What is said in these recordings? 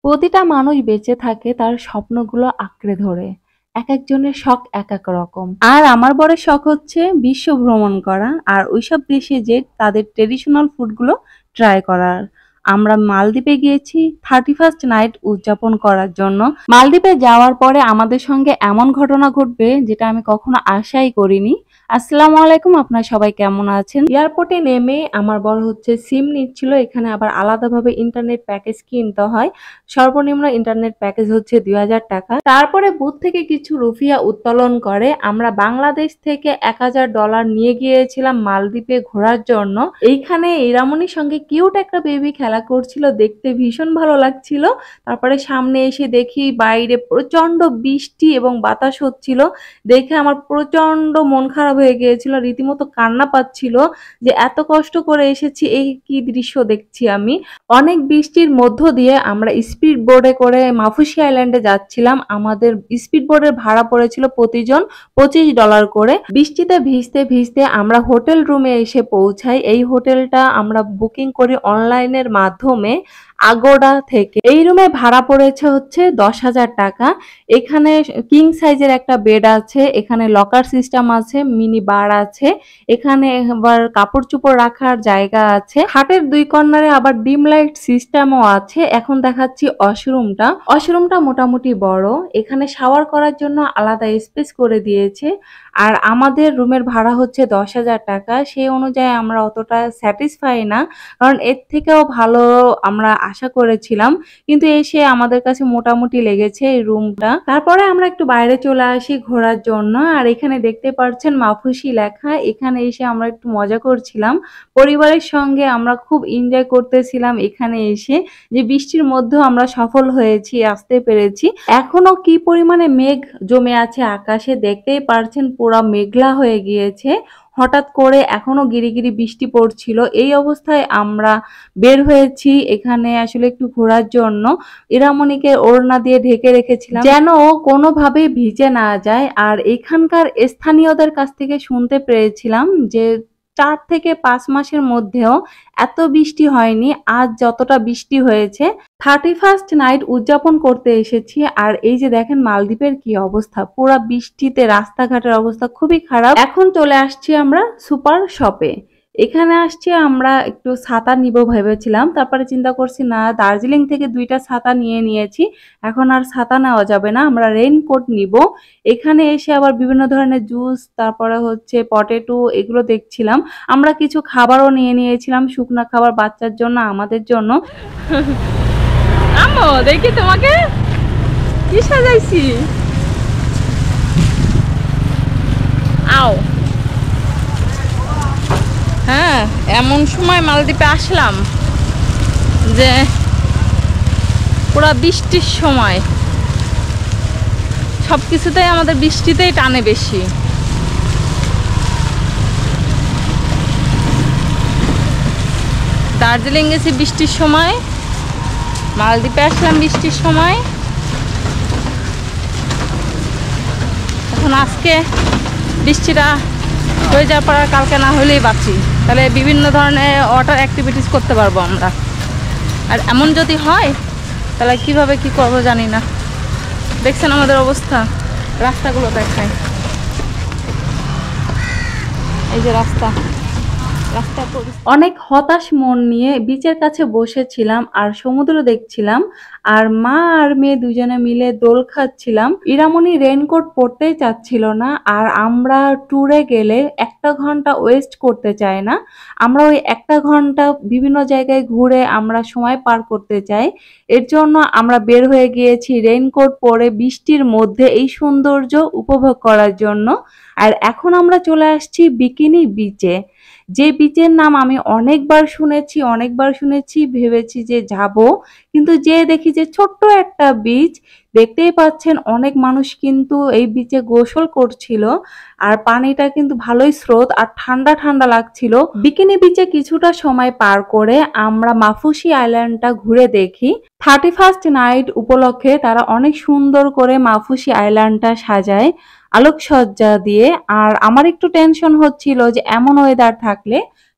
প্রতিটা মানুষ বেঁচে থাকে তার স্বপ্নগুলো আঁকড়ে ধরে। একেকজনের শখ একেক রকম। আর আমার বরের শখ হচ্ছে বিশ্ব ভ্রমণ করা আর ওইসব দেশে যেয়ে তাদের ট্র্যাডিশনাল ফুডগুলো ট্রাই করার। আমরা মালদ্বীপে গিয়েছি 31st নাইট উদযাপন করার জন্য। মালদ্বীপে যাওয়ার পরে আমাদের সঙ্গে এমন ঘটনা ঘটবে যেটা আমি কখনো আশাই করিনি। আসসালামু আলাইকুম, আপনারা সবাই কেমন আছেন? এয়ারপোর্টে নেমে আমার বর হচ্ছে সিম নিচ্ছিল। এখানে আবার আলাদাভাবে ইন্টারনেট প্যাকেজ কিনতে হয়। সর্বনিম্ন ইন্টারনেট প্যাকেজ হচ্ছে ২,০০০ টাকা। তারপরে বুথ থেকে কিছু রুফিয়া উত্তোলন করে আমরা বাংলাদেশ থেকে $১,০০০ নিয়ে গিয়েছিলাম মালদ্বীপে ঘোরার জন্য। এইখানে ইরামনির সঙ্গে কিউট একটা বেবি খেলা করছিল, দেখতে ভীষণ ভালো লাগছিল। তারপরে সামনে এসে দেখি বাইরে প্রচন্ড বৃষ্টি এবং বাতাস হচ্ছিল। দেখে আমার প্রচন্ড মন খারাপ হয়ে গিয়েছিল, রীতিমতো কান্না পাচ্ছিল যে এত কষ্ট করে এসেছি, এই কি দৃশ্য দেখছি আমি। অনেক বৃষ্টির মধ্য দিয়ে আমরা স্পিড বোর্ডে করে মাফুসি আইল্যান্ডে যাচ্ছিলাম। আমাদের স্পিড বোর্ডের ভাড়া পড়েছিল প্রতিজন $25 করে। বৃষ্টিতে ভিজতে ভিজতে আমরা হোটেল রুমে এসে পৌঁছাই। এই হোটেলটা আমরা বুকিং করি অনলাইনের মাধ্যমে আগোডা থেকে। এই রুমে ভাড়া পড়েছে হচ্ছে 10,000 টাকা। এখানে কিং সাইজের একটা বেড আছে, এখানে লকার সিস্টেম আছে, মিনি বার আছে, এখানে আবার কাপড় চোপড় রাখার জায়গা আছে। খাটের দুই কর্নারে আবার ডিম লাইট সিস্টেমও আছে। এখন দেখাচ্ছি ওয়াশরুমটা। ওয়াশরুমটা মোটামুটি বড়। এখানে শাওয়ার করার জন্য আলাদা স্পেস করে দিয়েছে। আর আমাদের রুমের ভাড়া হচ্ছে 10,000 টাকা। সেই অনুযায়ী আমরা অতটা স্যাটিসফাই না, কারণ এর থেকেও ভালো আমরা আশা করেছিলাম। কিন্তু এসে আমাদের কাছে মোটামুটি লেগেছে এই রুমটা। তারপরে আমরা একটু বাইরে চলে আসি ঘোরার জন্য। আর এখানে দেখতে পাচ্ছেন মাফুসি লেখা। এখানে এসে আমরা একটু মজা করছিলাম পরিবারের সঙ্গে। আমরা খুব এনজয় করতেছিলাম এখানে এসে, যে বৃষ্টির মধ্যেও আমরা সফল হয়েছি, আসতে পেরেছি। এখনো কি পরিমাণে মেঘ জমে আছে আকাশে দেখতেই পারছেন, পুরো মেঘলা হয়ে গিয়েছে। হঠাৎ করে এখনো গিরিগিরি বৃষ্টি পড়ছিল। এই অবস্থায় আমরা বের হয়েছি এখানে আসলে একটু ঘোরার জন্য। ইরামনিকে ওড়না দিয়ে ঢেকে রেখেছিলাম যেন ও কোনোভাবেই ভিজে না যায়। আর এখানকার স্থানীয়দের কাছ থেকে শুনতে পেরেছিলাম যে 4 থেকে 5 মাসের মধ্যেও এত বৃষ্টি হয়নি আজ যতটা বৃষ্টি হয়েছে। 31st নাইট উদযাপন করতে এসেছি। আর এই যে দেখেন মালদ্বীপের কি অবস্থা, পুরা বৃষ্টিতে রাস্তাঘাটের অবস্থা খুবই খারাপ। এখন চলে আসছি আমরা সুপার শপে। এখানে আসছি আমরা একটু ছাতা নিব ভেবেছিলাম, তারপরে চিন্তা করছি না, দার্জিলিং থেকে 2টা ছাতা নিয়ে নিয়েছি, এখন আর ছাতা নেওয়া যাবে না, আমরা রেইনকোট নিব। এখানে এসে আবার বিভিন্ন ধরনের জুস, তারপরে হচ্ছে পটেটো, এগুলো দেখছিলাম। আমরা কিছু খাবারও নিয়ে নিয়েছিলাম, শুকনা খাবার বাচ্চার জন্য, আমাদের জন্য। আম্মু দেখি তোমাকে কি সাজাইছি। আও হ্যাঁ, এমন সময় মালদ্বীপে আসলাম যে পুরা বৃষ্টির সময়। সবকিছুতেই আমাদের বৃষ্টিতেই টানে বেশি। দার্জিলিং গেছি বৃষ্টির সময়, মালদ্বীপে আসলাম বৃষ্টির সময়। এখন আজকে বৃষ্টিটা হয়ে যাওয়ার পর কালকে না হলেই বাঁচি, তাহলে বিভিন্ন ধরনের ওয়াটার অ্যাক্টিভিটিস করতে পারবো আমরা। আর এমন যদি হয় তাহলে কিভাবে কি করবো জানি না। দেখছেন আমাদের অবস্থা, রাস্তাগুলো দেখায়, এই যে রাস্তা। অনেক হতাশ মন নিয়ে বিচের কাছে বসেছিলাম আর সমুদ্র দেখছিলাম। আর মা আর মেয়ে দুজনে মিলে দোল খাচ্ছিলাম। ইরামনি রেইনকোট পরতেই চাচ্ছিল না। আর আমরা ট্যুরে গেলে 1 ঘন্টা ওয়েস্ট করতে চাই না, আমরা ওই 1 ঘন্টা বিভিন্ন জায়গায় ঘুরে আমরা সময় পার করতে চাই। এর জন্য আমরা বের হয়ে গিয়েছি রেইনকোট পরে বৃষ্টির মধ্যে এই সৌন্দর্য উপভোগ করার জন্য। আর এখন আমরা চলে আসছি বিকিনি বিচে, যে বিচের নাম আমি অনেকবার শুনেছি, ভেবেছি যে যাব, কিন্তু যে দেখি যে ছোট্ট একটা বিচ। দেখতেই পাচ্ছেন অনেক মানুষ কিন্তু এই বিচে গোসল করছিল। আর পানিটা কিন্তু ভালোই স্রোত আর ঠান্ডা ঠান্ডা লাগছিল। বিকিনি বিচে কিছুটা সময় পার করে আমরা মাফুসি আইল্যান্ডটা ঘুরে দেখি। 31st নাইট উপলক্ষে তারা অনেক সুন্দর করে মাফুসি আইল্যান্ডটা সাজায় আলোকসজ্জা দিয়ে। আর আমার একটু টেনশন হচ্ছিল যে এমন ওয়েদার থাকলে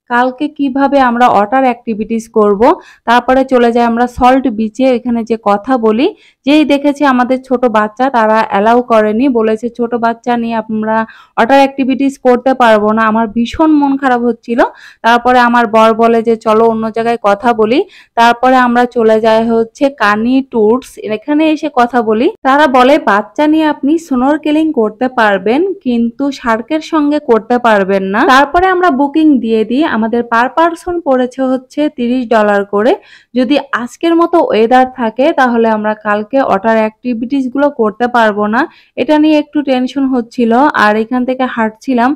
কালকে কিভাবে আমরা ওয়াটার অ্যাক্টিভিটিস করব। তারপরে চলে যাই আমরা সল্ট বিচে, এখানে যে কথা বলি, যেই দেখেছি আমাদের ছোট বাচ্চা তারা অ্যালাউ করেনি, বলেছে ছোট বাচ্চা নিয়ে আমরা ওয়াটার অ্যাক্টিভিটিস করতে পারবো না। আমার ভীষণ মন খারাপ হচ্ছিল। তারপরে আমার বর বলে যে চলো অন্য জায়গায় কথা বলি। তারপরে আমরা চলে যাই হচ্ছে কানি ট্যুরস, এখানে এসে কথা বলি। তারা বলে বাচ্চা নিয়ে আপনি স্নোরকেলিং করতে পারবেন কিন্তু শার্কের সঙ্গে করতে পারবেন না। তারপরে আমরা বুকিং দিয়ে দিই। আমাদের পার পারসন পড়েছে হচ্ছে $30 করে। যদি আজকের মতো ওয়েদার থাকে তাহলে আমরা কালকে ওয়াটার অ্যাক্টিভিটিস গুলো করতে পারবো না, এটা নিয়ে একটু টেনশন হচ্ছিল। আর এখান থেকে হাঁটছিলাম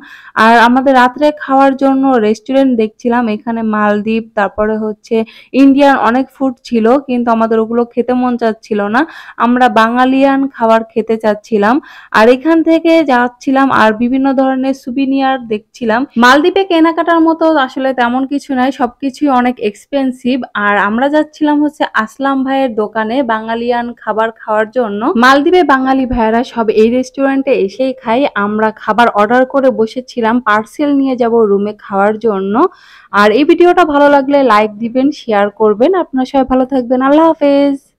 আর আমাদের রাত্রে খাওয়ার জন্য রেস্টুরেন্ট দেখছিলাম। এখানে মালদ্বীপ, তারপরে হচ্ছে ইন্ডিয়ান অনেক ফুড ছিল, কিন্তু আমাদের ওগুলো খেতে মন চাচ্ছিল না। আমরা বাঙালিয়ান খাবার খেতে চাচ্ছিলাম। আর এখান থেকে যাচ্ছিলাম আর বিভিন্ন ধরনের সুভিনিয়ার দেখছিলাম। মালদ্বীপে কেনাকাটার মতো আসলে তেমন কিছু নাই, সবকিছুই অনেক এক্সপেন্সিভ। আর আমরা যাচ্ছিলাম হচ্ছে আসলাম ভাইয়ের দোকানে বাঙালিয়ান খাবার খাওয়ার জন্য। মালদ্বীপে বাঙালি ভাইয়েরা সব এই রেস্টুরেন্টে এসেই খাই। আমরা খাবার অর্ডার করে বসেছিলাম, পার্সেল নিয়ে যাব রুমে খাওয়ার জন্য। আর এই ভিডিওটা ভালো লাগলে লাইক দিবেন, শেয়ার করবেন। আপনারা সবাই ভালো থাকবেন। আল্লাহ হাফেজ।